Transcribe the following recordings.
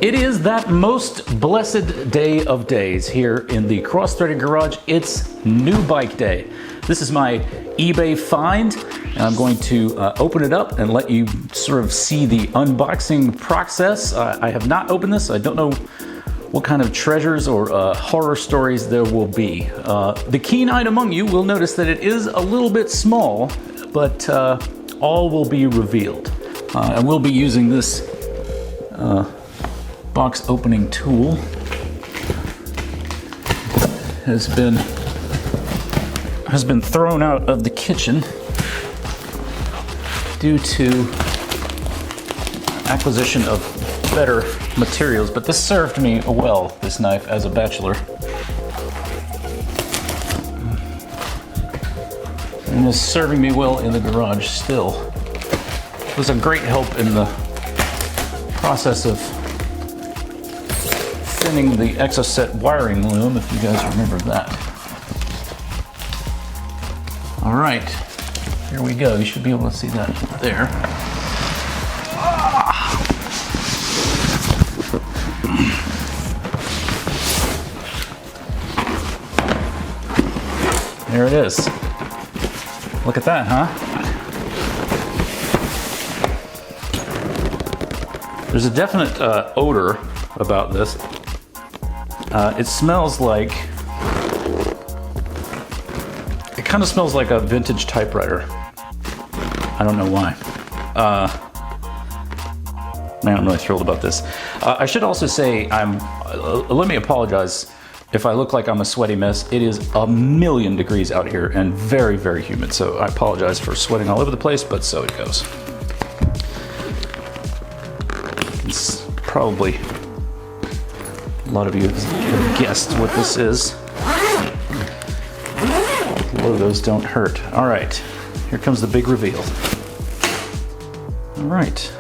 It is that most blessed day of days here in the Cross-Threaded Garage. It's new bike day. This is my eBay find, and I'm going to open it up and let you sort of see the unboxing process. I have not opened this. I don't know what kind of treasures or horror stories there will be. The keen-eyed among you will notice that it is a little bit small, but all will be revealed. And we'll be using this box opening tool. Has been thrown out of the kitchen due to acquisition of better materials, but this served me well, this knife, as a bachelor. And is serving me well in the garage still. It was a great help in the process of thinning the Exocet wiring loom, if you guys remember that. All right, here we go. You should be able to see that there. There it is. Look at that, huh? There's a definite odor about this. It smells like, it kind of smells like a vintage typewriter. I don't know why. Man, I'm really thrilled about this. I should also say, let me apologize if I look like I'm a sweaty mess. It is a million degrees out here and very, very humid. So I apologize for sweating all over the place, but so it goes. It's probably, a lot of you have guessed what this is. Logos don't hurt. All right, here comes the big reveal. All right.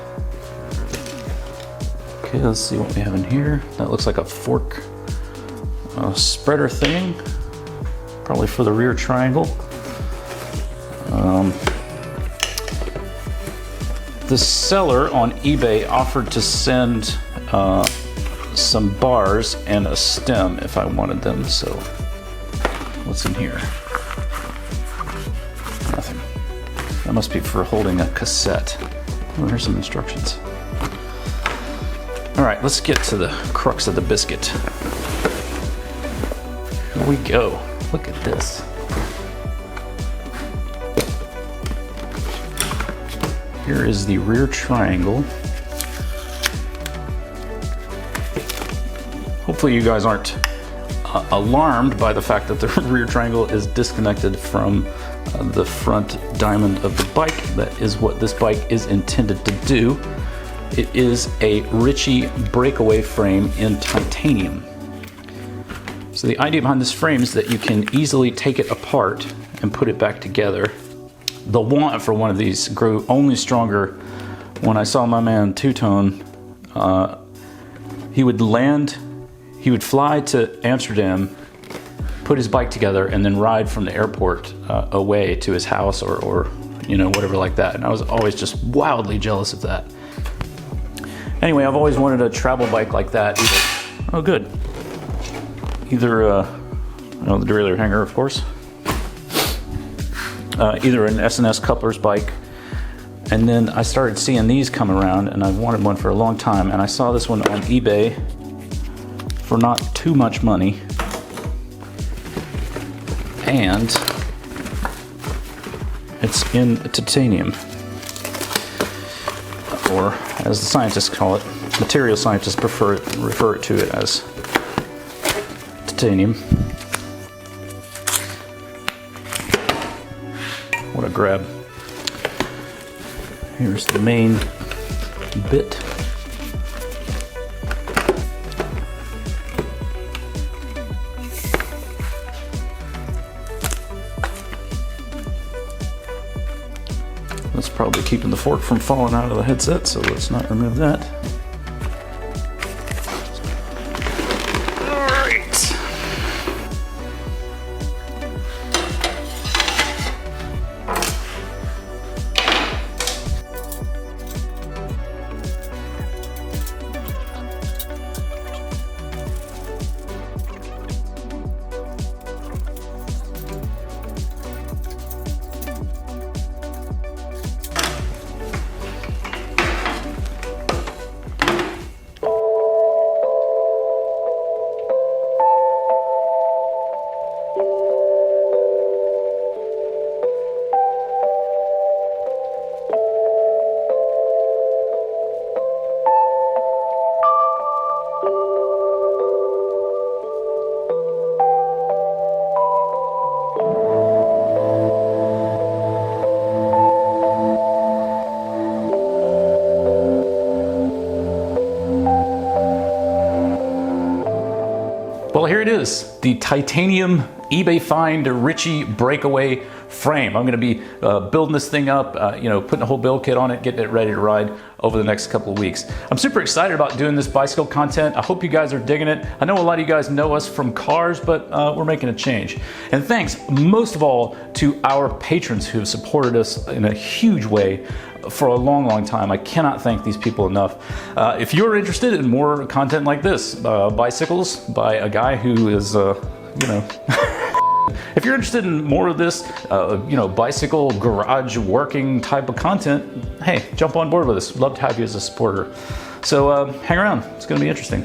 Okay, let's see what we have in here. That looks like a fork spreader thing, probably for the rear triangle. The seller on eBay offered to send some bars and a stem if I wanted them, so what's in here? Nothing. That must be for holding a cassette. Oh, here's some instructions. All right, let's get to the crux of the biscuit. Here we go. Look at this. Here is the rear triangle. Hopefully you guys aren't alarmed by the fact that the rear triangle is disconnected from the front diamond of the bike. That is what this bike is intended to do. It is a Ritchey Breakaway frame in titanium. So the idea behind this frame is that you can easily take it apart and put it back together. The want for one of these grew only stronger when I saw my man Two-Tone. He would fly to Amsterdam, put his bike together, and then ride from the airport away to his house or you know, whatever like that. And I was always just wildly jealous of that. Anyway, I've always wanted a travel bike like that. Oh, good. Either, the derailleur hanger, of course. Either an S&S coupler's bike, and then I started seeing these come around, and I've wanted one for a long time, and I saw this one on eBay for not too much money, and it's in titanium, or as the scientists call it, material scientists refer to it as titanium. What a grab. Here's the main bit. That's probably keeping the fork from falling out of the headset, so let's not remove that. All right. this, the titanium eBay find Ritchey Breakaway frame. I'm going to be building this thing up, putting a whole build kit on it, getting it ready to ride over the next couple of weeks. I'm super excited about doing this bicycle content. I hope you guys are digging it. I know a lot of you guys know us from cars, but we're making a change. And thanks most of all to our patrons who have supported us in a huge way for a long, long time. I cannot thank these people enough. If you're interested in more content like this, bicycles by a guy who is, if you're interested in more of this, bicycle garage working type of content, hey, jump on board with us. Love to have you as a supporter. So hang around. It's going to be interesting.